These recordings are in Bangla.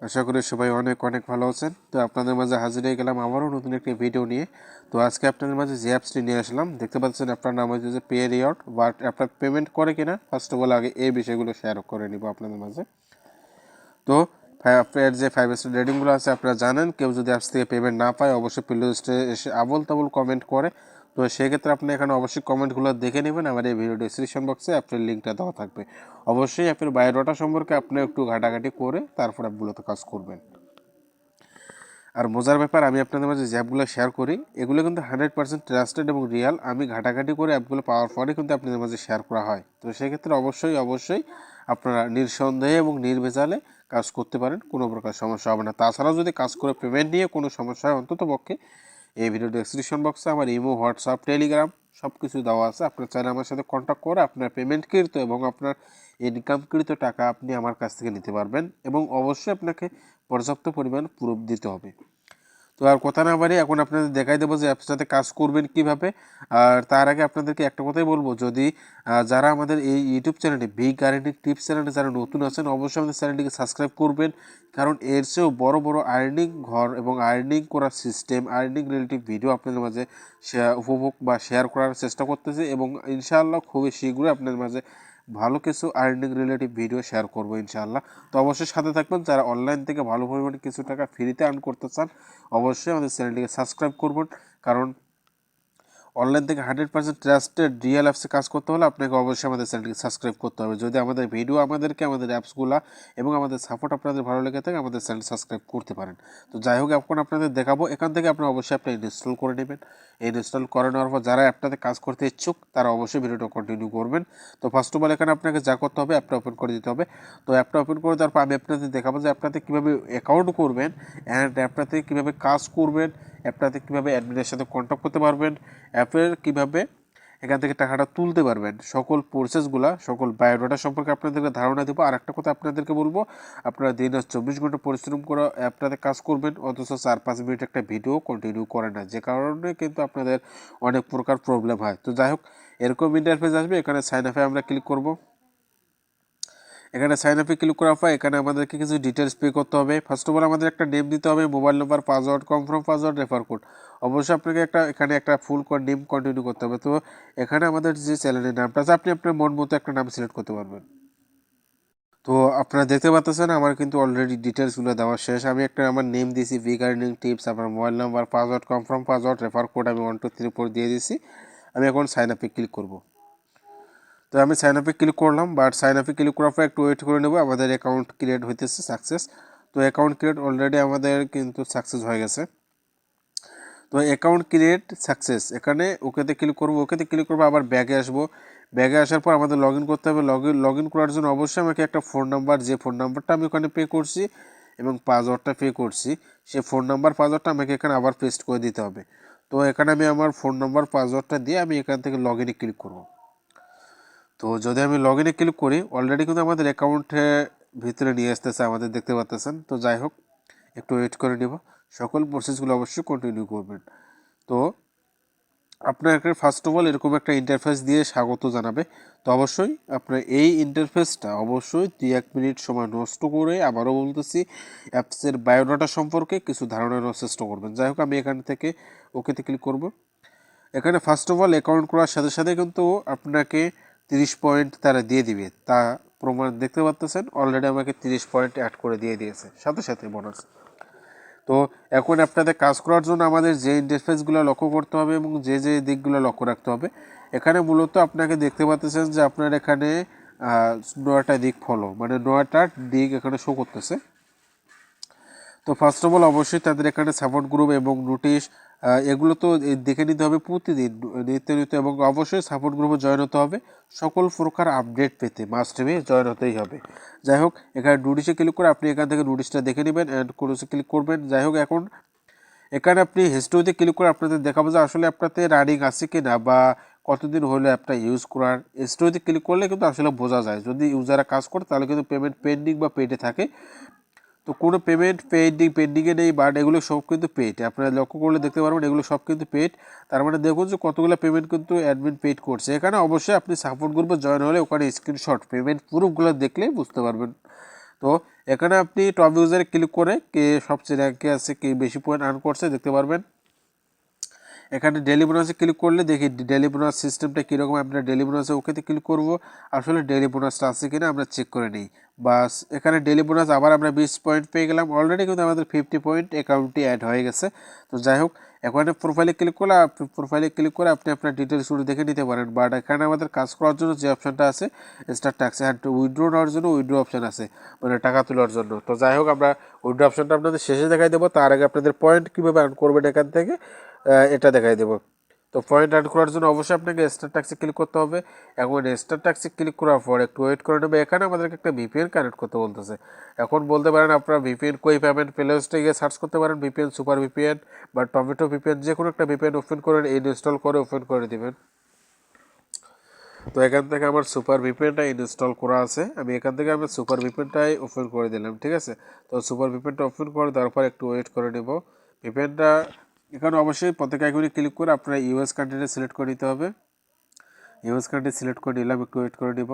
আশা করি সবাই অনেক অনেক ভালো আছেন। তো আপনাদের মাঝে হাজির হয়ে গেলাম আবারও নতুন একটি ভিডিও নিয়ে। তো আজকে আপনাদের মাঝে যে অ্যাপসটি নিয়ে আসলাম, দেখতে পাচ্ছেন আপনার নাম হচ্ছে যে পে রিওয়ার্ড, বাট আপনার পেমেন্ট করে কিনা ফার্স্ট অফ অল আগে এই বিষয়গুলো শেয়ার করে নিব আপনাদের মাঝে। তো আপনার যে 5 স্টার রেটিংগুলো আছে আপনারা জানেন, কেউ যদি অ্যাপস থেকে পেমেন্ট না পায় অবশ্যই প্লে লিস্টে এসে আবল তাবল কমেন্ট করে। তো সেক্ষেত্রে আপনি এখানে অবশ্যই কমেন্টগুলো দেখে নেবেন। আমার এই ভিডিও ডিসক্রিপশন বক্সে অ্যাপের লিঙ্কটা দেওয়া থাকবে। অবশ্যই অ্যাপের বায়োডাটা সম্পর্কে আপনি একটু ঘাটাঘাটি করে তারপর অ্যাপগুলোতে কাজ করবেন। আর মজার ব্যাপার, আমি আপনাদের মাঝে যে অ্যাপগুলো শেয়ার করি এগুলো কিন্তু 100% ট্রাস্টেড এবং রিয়াল। আমি ঘাটাঘাটি করে অ্যাপগুলো পাওয়ার পরে কিন্তু আপনাদের মাঝে শেয়ার করা হয়। তো সেক্ষেত্রে অবশ্যই অবশ্যই আপনারা নিঃসন্দেহে এবং নির্ভেজালে কাজ করতে পারেন, কোনো প্রকার সমস্যা হবে না। তাছাড়াও যদি কাজ করে পেমেন্ট নিয়ে কোনো সমস্যা হয়, অন্তত পক্ষে এই ভিডিও ডেসক্রিপশন বক্সে আমার ইমো, হোয়াটসঅ্যাপ, টেলিগ্রাম সব কিছু দেওয়া আছে। আপনার চাইলে আমার সাথে কন্ট্যাক্ট করে আপনার পেমেন্টকৃত এবং আপনার ইনকামকৃত টাকা আপনি আমার কাছ থেকে নিতে পারবেন, এবং অবশ্যই আপনাকে পর্যাপ্ত পরিমাণ প্রুফ দিতে হবে। তো আর কথা না বাড়ি এখন আপনাদের দেখাই দেবো যে অ্যাপসটাতে কাজ করবেন কিভাবে। আর তার আগে আপনাদেরকে একটা কথাই বলবো, যদি যারা আমাদের এই ইউটিউব চ্যানেলটি বিগ আর্নিং টিপস চ্যানেলে যারা নতুন আছেন অবশ্যই আমাদের চ্যানেলটিকে সাবস্ক্রাইব করবেন, কারণ এর চেয়েও বড় বড় আর্নিং ঘর এবং আর্নিং করার সিস্টেম, আর্নিং রিলেটিভ ভিডিও আপনাদের মাঝে উপভোগ বা শেয়ার করার চেষ্টা করতেছি, এবং ইনশাআল্লাহ খুবই শীঘ্রই আপনাদের মাঝে ভালো কিছু আর্নিং রিলেটিভ ভিডিও শেয়ার করবো ইনশাআল্লাহ। তো অবশ্যই সাথে থাকবেন। যারা অনলাইন থেকে ভালো পরিমাণে কিছু টাকা ফ্রিতে আর্ন করতে চান অবশ্যই আমাদের চ্যানেলটিকে সাবস্ক্রাইব করবেন, কারণ অনলাইন থেকে 100% ট্রাস্টেড রিয়েল অ্যাপসে কাজ করতে হলে আপনাকে অবশ্যই আমাদের চ্যানেলটিকে সাবস্ক্রাইব করতে হবে। যদি আমাদের ভিডিও আমাদেরকে, আমাদের অ্যাপসগুলো এবং আমাদের সাপোর্ট আপনাদের ভালো লেগে থাকে আমাদের চ্যানেল সাবস্ক্রাইব করতে পারেন। তো যাই হোক, এখন আপনাদের দেখাবো, এখান থেকে আপনারা অবশ্যই অ্যাপটা ইনস্টল করে নেবেন। ইনস্টল করে নেওয়ার পর যারা অ্যাপটাতে কাজ করতে ইচ্ছুক তারা অবশ্যই ভিডিওটা কন্টিনিউ করবেন। তো ফার্স্ট অফ অল এখানে আপনাকে যা করতে হবে, অ্যাপটা ওপেন করে দিতে হবে। তো অ্যাপটা ওপেন করে দেওয়ার পর আমি আপনাদের দেখাবো যে অ্যাপটাতে কীভাবে অ্যাকাউন্ট করবেন, অ্যান্ড অ্যাপটাতে কীভাবে কাজ করবেন, অ্যাপটাতে কীভাবে অ্যাডমিনের সাথে কন্ট্যাক্ট করতে পারবেন, অ্যাপের কীভাবে এখান থেকে টাকাটা তুলতে পারবেন, সকল প্রসেসগুলা, সকল বায়োডাটা সম্পর্কে আপনাদেরকে ধারণা দেবো। আর একটা কথা আপনাদেরকে বলবো, আপনারা দিন 24 ঘন্টা পরিশ্রম করে অ্যাপটাতে কাজ করবেন, অথচ 4-5 মিনিট একটা ভিডিও কন্টিনিউ করে না, যে কারণে কিন্তু আপনাদের অনেক প্রকার প্রবলেম হয়। তো যাই হোক, এরকম ইন্টারফেস আসবে। এখানে সাইন আপে আমরা ক্লিক করব। এখানে সাইন আপে ক্লিক করার পর এখানে আমাদেরকে কিছু ডিটেলস পে করতে হবে। ফার্স্ট অফ অল আমাদের একটা নেম দিতে হবে, mobile number, password, confirm password, refer code. অবশ্যই আপনাকে এখানে একটা ফুল নেম কন্টিনিউ করতে হবে। তো এখানে আমাদের যে চ্যানেলের নামটা আছে আপনি আপনার মন মতো একটা নাম সিলেক্ট করতে পারবেন। তো আপনারা দেখতে পাচ্ছেন আমার কিন্তু অলরেডি ডিটেলসগুলো দেওয়া শেষ। আমি আমার নেম দিয়েছি বিগ আর্নিং টিপস, আপনার mobile number, password, confirm password, refer code আমি 1 2 3 4 দিয়ে দিয়েছি। আমি এখন সাইন আপে ক্লিক করব। তো আমি সাইন আপে ক্লিক করলাম, বাট সাইন আপে ক্লিক করার পর একটু ওয়েট করে নেব, আমাদের অ্যাকাউন্ট ক্রিয়েট হইতেছে সাকসেস। তো অ্যাকাউন্ট ক্রিয়েট অলরেডি আমাদের কিন্তু সাকসেস হয়ে গেছে। তো অ্যাকাউন্ট ক্রিয়েট সাকসেস, এখানে ওকেতে ক্লিক করবো। ওকেতে ক্লিক করবো, আবার ব্যাগে আসবো। ব্যাগে আসার পর আমাদের লগ ইন করতে হবে। লগ ইন করার জন্য অবশ্যই আমাকে একটা ফোন নাম্বার, যে ফোন নাম্বারটা আমি ওখানে পে করছি এবং পাসওয়ার্ডটা পে করছি, সে ফোন নাম্বার পাসওয়ার্ডটা আমাকে এখানে আবার পেস্ট করে দিতে হবে। তো এখানে আমি আমার ফোন নাম্বার পাসওয়ার্ডটা দিয়ে আমি এখান থেকে লগ ইনে ক্লিক করবো। তো যদি আমি লগ ইনে ক্লিক করি, অলরেডি কিন্তু আমাদের অ্যাকাউন্টে ভিতরে নিয়ে আসতেছে, আমাদের দেখতে পাচ্ছেন। তো যাই হোক, একটু ওয়েট করে নেব। সকল প্রসেসগুলো অবশ্যই কন্টিনিউ করবেন। তো আপনাকে ফার্স্ট অফ অল এরকম একটা ইন্টারফেস দিয়ে স্বাগত জানাবে। তো অবশ্যই আপনার এই ইন্টারফেসটা অবশ্যই 2-1 মিনিট সময় নষ্ট করে, আবারও বলতেছি, অ্যাপসের বায়োডাটা সম্পর্কে কিছু ধারণা নেওয়ার চেষ্টা করবেন। যাই হোক, আমি এখান থেকে ওকেতে ক্লিক করব। এখানে ফার্স্ট অফ অল অ্যাকাউন্ট করার সাথে সাথে কিন্তু আপনাকে 30 পয়েন্ট তারা দিয়ে দিবে, তা প্রমাণ দেখতে পাচ্ছেন। অলরেডি আমাকে 30 পয়েন্ট অ্যাড করে দিয়ে দিয়েছে সাথে সাথে বোনাস। তো এখন আপনাদের কাজ করার জন্য আমাদের যে ইন্টারফেসগুলো লক্ষ্য করতে হবে এবং যে যে দিকগুলো লক্ষ্য রাখতে হবে, এখানে মূলত আপনাকে দেখতে পাচ্ছেন যে আপনার এখানে 9টা দিক ফলো, মানে 9টা দিক এখানে শো করতেছে। তো ফার্স্ট অফ অল অবশ্যই তাদের এখানে সাপোর্ট গ্রুপ এবং নোটিশ, এগুলো তো দেখে নিতে হবে প্রতিদিন, নিত্য নিত্য, এবং অবশ্যই সাপোর্ট গ্রুপে জয়েন হতে হবে। সকল প্রকার আপডেট পেতে মাস্ট বি জয়েন হতেই হবে। যাই হোক, এখানে নোটিশে ক্লিক করে আপনি এখান থেকে নোটিশটা দেখে নেবেন অ্যান্ড কোর্সে ক্লিক করবেন। যাই হোক, এখন এখানে আপনি হিস্টোরিতে ক্লিক করে আপনাদের দেখাবো যে আসলে আপনাতে রানিং আছে কি না, বা কতদিন হলো অ্যাপটা ইউজ করার। হিস্টোরিতে ক্লিক করলে কিন্তু আসলে বোঝা যায়, যদি ইউজাররা কাজ করে তাহলে কিন্তু পেমেন্ট পেন্ডিং বা পেডে থাকে। তো কোনো পেমেন্ট পেন্ডিংয়ে নেই, বাট এগুলো সব কিন্তু পেড। আপনারা লক্ষ্য করলে দেখতে পারবেন এগুলো সব কিন্তু পেড। তার মানে দেখুন যে কতগুলো পেমেন্ট কিন্তু অ্যাডমিন পেড করছে। এখানে অবশ্যই আপনি সাপোর্ট গ্রুপে জয়েন হলে ওখানে স্ক্রিনশট পেমেন্ট প্রুফগুলো দেখলেই বুঝতে পারবেন। তো এখানে আপনি টপ ইউজারে ক্লিক করে কে সবচেয়ে র্যাঙ্কে আছে, কে বেশি পয়েন্ট আর্ন করছে দেখতে পারবেন। এখানে ডেলি বোনাসে ক্লিক করলে দেখি ডেলি বোনাস সিস্টেমটা কীরকম। আমরা ডেলি বোনাসে ওকেতে ক্লিক করব, আসলে ডেলি বোনাসটা আছে কিনা আমরা চেক করে নিই। বাস এখানে ডেলি বোনাস আবার আমরা 20 পয়েন্ট পেয়ে গেলাম। অলরেডি কিন্তু আমাদের 50 পয়েন্ট অ্যাকাউন্টে অ্যাড হয়ে গেছে। তো যাই হোক, এখানে প্রোফাইলে ক্লিক করলে আপনি আপনার ডিটেলসগুলো দেখে নিতে পারেন। বাট এখানে আমাদের কাজ করার জন্য যে অপশানটা আছে স্টার ট্যাক্স অ্যান্ড উইথড্র নেওয়ার জন্য উইথড্র অপশান আছে, মানে টাকা তোলার জন্য। তো যাই হোক, আমরা উইথড্র অপশানটা আপনাদের শেষে দেখাই দেবো। তার আগে আপনাদের পয়েন্ট কীভাবে আর্ন করবেন এখান থেকে এটা দেখাই দেবো। তো পয়েন্ট আর্ন করার জন্য অবশ্যই আপনাকে স্টার ট্যাক্সে ক্লিক করতে হবে। এখন স্টার ট্যাক্সে ক্লিক করার পর একটু ওয়েট করে নেবে। এখানে আমাদেরকে একটা ভিপিএন কানেক্ট করতে বলতেছে। এখন বলতে পারেন আপনারা ভিপিএন কই পাবেন, প্লে স্টোরে গিয়ে সার্চ করতে পারেন ভিপিএন, সুপার ভিপিএন বা টমেটো ভিপিএন, যে কোনো একটা ভিপিএন ওপেন করে ইনস্টল করে ওপেন করে দেবেন। তো এখান থেকে আমার সুপার ভিপিএনটা ইনস্টল করা আছে, আমি এখান থেকে আমি সুপার ভিপিএনটাই ওপেন করে দিলাম, ঠিক আছে। তো সুপার ভিপিএনটা ওপেন করে দেওয়ার পর একটু ওয়েট করে নেব। ভিপিএনটা এখানে অবশ্যই প্রত্যেক আইকনে ক্লিক করে আপনারা ইউএস কান্ট্রিটা সিলেক্ট করে নিতে হবে। ইউএস কান্ট্রি সিলেক্ট করে নিলাম, একটু ওয়েট করে নেব।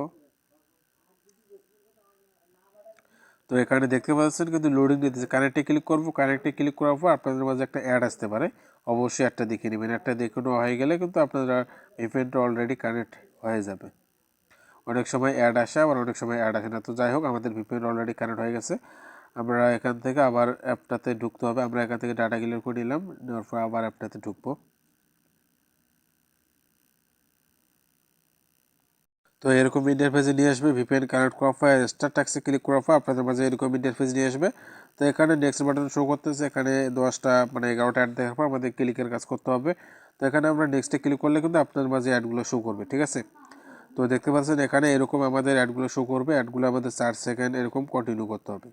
তো এখানে দেখতে পাচ্ছেন কিন্তু লোডিং নিতেছে। কানেক্টে ক্লিক করবো, কানেক্টে ক্লিক করার পর আপনাদের মাঝে একটা অ্যাড আসতে পারে, অবশ্যই একটা দেখে নেবেন। একটা দেখানো হয়ে গেলে কিন্তু আপনারা ভিপিএনটা অলরেডি কানেক্ট হয়ে যাবে। অনেক সময় অ্যাড আসে, আবার অনেক সময় অ্যাড আসে না। তো যাই হোক, আমাদের ভিপিএন অলরেডি কানেক্ট হয়ে গেছে। আমরা এখান থেকে আবার অ্যাপটাতে ঢুকতে হবে। আমরা এখান থেকে ডাটা ক্লিয়ার করে নিলাম, নেওয়ার পর আবার অ্যাপটাতে ঢুকবো। তো এরকম ইন্টারফেসে নিয়ে আসবে। ভিপিএন কানেক্ট করার পর স্টার ট্যাক্সে ক্লিক করার পর আপনাদের মাঝে এরকম ইন্টারফেস নিয়ে আসবে। তো এখানে নেক্সট বাটন শো করতেছে, এখানে 10টা মানে 11টা অ্যাড দেখার পর আমাদের ক্লিকের কাজ করতে হবে। তো এখানে আমরা নেক্সটে ক্লিক করলে কিন্তু আপনার মাঝে অ্যাডগুলো শো করবে, ঠিক আছে। তো দেখতে পাচ্ছেন এখানে এরকম আমাদের অ্যাডগুলো শো করবে। অ্যাডগুলো আমাদের 4 সেকেন্ড এরকম কন্টিনিউ করতে হবে।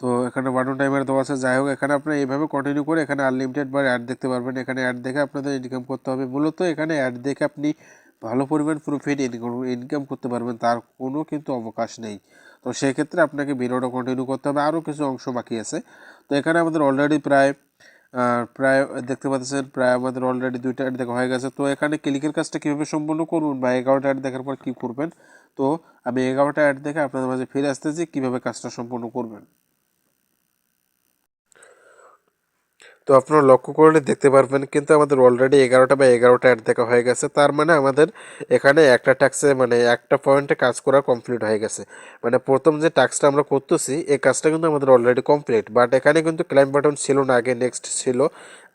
তো এখানে বাটন টাইমার দেওয়া আছে। যাই হোক, এখানে আপনি এইভাবে কন্টিনিউ করে এখানে আনলিমিটেড বার অ্যাড দেখতে পারবেন। এখানে অ্যাড দেখে আপনাদের ইনকাম করতে হবে। মূলত এখানে অ্যাড দেখে আপনি ভালো পরিমাণ প্রফিট ইনকাম করতে পারবেন, তার কোনো কিন্তু অবকাশ নেই। তো সেক্ষেত্রে আপনাকে ভিডিওটা কন্টিনিউ করতে হবে, আরও কিছু অংশ বাকি আছে। তো এখানে আমাদের অলরেডি প্রায় দেখতে পাচ্ছেন প্রায় আমাদের অলরেডি 2টা অ্যাড দেখা হয়ে গেছে। তো এখানে ক্লিকের কাজটা কীভাবে সম্পন্ন করুন বা 11টা অ্যাড দেখার পর কী করবেন, তো আমি 11টা অ্যাড দেখে আপনাদের মাঝে ফিরে আসতেছি কীভাবে কাজটা সম্পন্ন করবেন। তো আপনারা লক্ষ্য করলে দেখতে পারবেন কিন্তু আমাদের অলরেডি 11টা অ্যাড দেখা হয়ে গেছে। তার মানে আমাদের এখানে একটা ট্যাক্সে মানে একটা পয়েন্টে কাজ করা কমপ্লিট হয়ে গেছে। মানে প্রথম যে টাস্কটা আমরা করতেছি এই কাজটা কিন্তু আমাদের অলরেডি কমপ্লিট। বাট এখানে কিন্তু ক্লাইম বাটন ছিল না, আগে নেক্সট ছিল।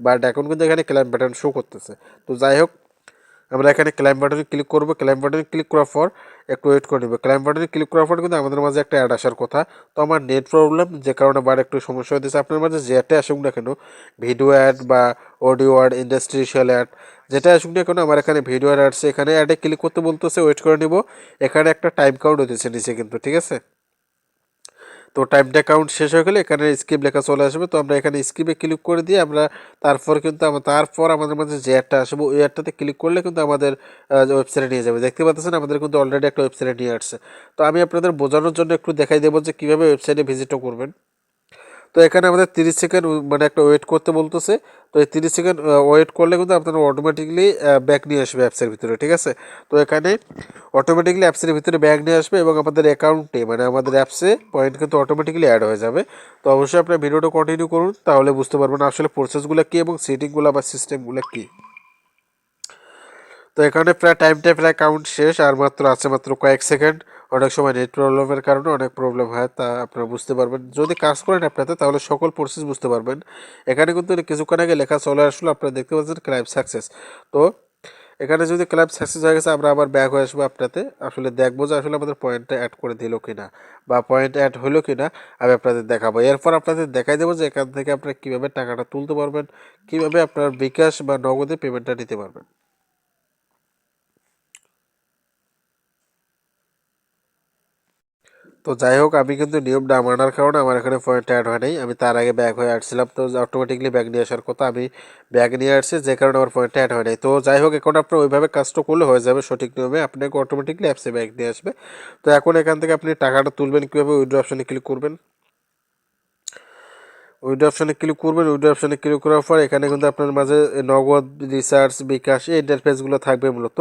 বাট এখন কিন্তু এখানে ক্লাইম বাটন শো করতেছে। তো যাই হোক, আমরা এখানে ক্লাইম বাটনে ক্লিক করবো। ক্লাইম বাটনে ক্লিক করার পর একটু ওয়েট করে নেবে। ক্লাইম বাটনে ক্লিক করার পর কিন্তু আমাদের মাঝে একটা অ্যাড আসার কথা। তো আমার নেট প্রবলেম, যে কারণে বার একটু সমস্যা হতেছে। আপনার মাঝে যে অ্যাডটা আসুক না কেন, ভিডিও অ্যাড বা অডিও অ্যাড, ইন্ডাস্ট্রিয়াল অ্যাড, যেটা আসুক না কেন, আমার এখানে ভিডিও অ্যাড আসছে। এখানে অ্যাডে ক্লিক করতে বলতেছে, ওয়েট করে নিব। এখানে একটা টাইম কাউন্ট হতেছে নিচে কিন্তু, ঠিক আছে। তো টাইমটা কাউন্ট শেষ হয়ে গেলে এখানে স্কিপ লেখা চলে আসবে। তো আমরা এখানে স্কিপে ক্লিক করে দিয়ে আমরা তারপর কিন্তু তারপর আমাদের মাঝে যে অ্যাডটা আসবে ওই অ্যাডটাতে ক্লিক করলে কিন্তু আমাদের ওয়েবসাইটে নিয়ে যাবে। দেখতে পাচ্ছেন আমাদের কিন্তু অলরেডি একটা ওয়েবসাইটে নিয়ে আসছে। তো আমি আপনাদের বোঝানোর জন্য একটু দেখাই দেবো যে কীভাবে ওয়েবসাইটে ভিজিটও করবেন। তো এখানে আমাদের 30 সেকেন্ড মানে একটা ওয়েট করতে বলতেছে। তো এই 30 সেকেন্ড ওয়েট করলে কিন্তু আপনারা অটোমেটিকলি ব্যাক নিয়ে আসবে অ্যাপসের ভিতরে, ঠিক আছে। তো এখানে অটোমেটিকলি অ্যাপসের ভিতরে ব্যাক নিয়ে আসবে এবং আমাদের অ্যাকাউন্টে মানে আমাদের অ্যাপসে পয়েন্ট কিন্তু অটোমেটিকলি অ্যাড হয়ে যাবে। তো অবশ্যই আপনার ভিডিওটা কন্টিনিউ করুন, তাহলে বুঝতে পারবেন আসলে প্রসেসগুলো কী এবং সেটিংগুলো বা সিস্টেমগুলো কী। তো এখানে প্রায় কাউন্ট শেষ, আর মাত্র আছে মাত্র কয়েক সেকেন্ড। অনেক সময় নেট প্রবলেমের কারণে অনেক প্রবলেম হয়, তা আপনারা বুঝতে পারবেন যদি কাজ করেন আপনাতে, তাহলে সকল প্রসেস বুঝতে পারবেন। এখানে কিন্তু কিছুক্ষণ আগে লেখা চলে আসলো, আপনারা দেখতে পাচ্ছেন ক্লাইম সাকসেস। তো এখানে যদি ক্লাইম সাকসেস হয়ে গেছে আমরা আবার ব্যাক হয়ে আসবো আপনাতে, আসলে দেখবো যে আসলে আমাদের পয়েন্টটা অ্যাড করে দিল কিনা বা পয়েন্ট অ্যাড হলো কিনা আমি আপনাদের দেখাবো। এরপর আপনাদের দেখাই দেবো যে এখান থেকে আপনারা কীভাবে টাকাটা তুলতে পারবেন, কীভাবে আপনার বিকাশ বা নগদে পেমেন্টটা নিতে পারবেন। তো যাই হোক, আমি কিন্তু নিয়ম না মানার কারণে আমার এখানে পয়েন্ট অ্যাড হয় নাই। আমি তার আগে ব্যাগ হয়ে আসছিলাম, তো অটোমেটিকলি ব্যাগ নিয়ে আসার কথা, আমি ব্যাগ নিয়ে আসছি, যে কারণে আমার পয়েন্ট অ্যাড হয় নাই। তো যাই হোক, এখন আপনার ওইভাবে কাজটা করলে হয়ে যাবে সঠিক নিয়মে, আপনাকে অটোমেটিকলি অ্যাপসে ব্যাগ নিয়ে আসবে। তো এখন এখান থেকে আপনি টাকাটা তুলবেন কীভাবে, উইথড্র অপশানে ক্লিক করবেন। উইড্রো অপশানে ক্লিক করবেন। উইড্রো অপশানে ক্লিক করার পর এখানে কিন্তু আপনার মাঝে নগদ, রিচার্জ, বিকাশ এই ইন্টারফেসগুলো থাকবে মূলত।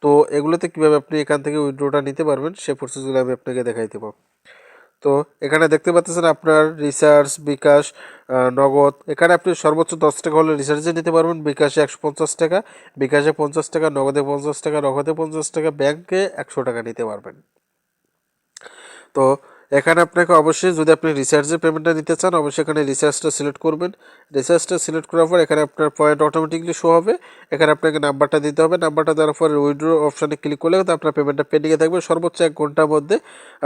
তো এগুলোতে কীভাবে আপনি এখান থেকে উইড্রোটা নিতে পারবেন সেই প্রসেসগুলো আমি আপনাকে দেখাই দেবো। তো এখানে দেখতে পাচ্ছেন আপনার রিচার্জ, বিকাশ, নগদ। এখানে আপনি সর্বোচ্চ 10 টাকা হলে রিচার্জে নিতে পারবেন, বিকাশে 150 টাকা, বিকাশে 50 টাকা, নগদে 50 টাকা, নগদে 50 টাকা, ব্যাংকে 100 টাকা নিতে পারবেন। তো এখানে আপনাকে অবশ্যই যদি আপনি রিচার্জের পেমেন্টটা নিতে চান অবশ্যই এখানে রিচার্জটা সিলেক্ট করবেন। রিচার্জটা সিলেক্ট করার পর এখানে আপনার পয়েন্ট অটোমেটিকলি শো হবে। এখানে আপনাকে নাম্বারটা দিতে হবে। নাম্বারটা দেওয়ার পর উইথড্র অপশানে ক্লিক করলে কিন্তু আপনার পেমেন্টটা পেন্ডিংয়ে থাকবে। সর্বোচ্চ 1 ঘন্টার মধ্যে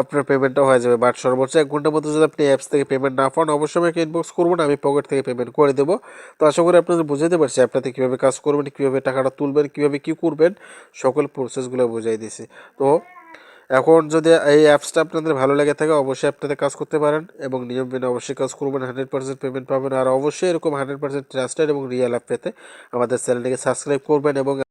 আপনার পেমেন্টটা হয়ে যাবে। বাট সর্বোচ্চ 1 ঘন্টার মধ্যে যদি আপনি অ্যাপস থেকে পেমেন্ট না পান অবশ্যই আমাকে ইনবক্স করবেন, আমি পকেট থেকে পেমেন্ট করে দেবো। তো আশা করি আপনাদের বুঝাতে পারছি আপনাদের কীভাবে কাজ করবেন, কীভাবে টাকাটা তুলবেন, কীভাবে কী করবেন, সকল প্রসেসগুলো বুঝাই দিয়েছি। তো এখন যদি এই অ্যাপসটা আপনাদের ভালো লেগে থাকে অবশ্যই আপনাদের কাজ করতে পারেন এবং নিয়ম মেনে অবশ্যই কাজ করবেন, 100% পেমেন্ট পাবেন। আর অবশ্যই এরকম 100% ট্রাস্টেড এবং রিয়েল অ্যাপ পেতে আমাদের চ্যানেলটিকে সাবস্ক্রাইব করবেন এবং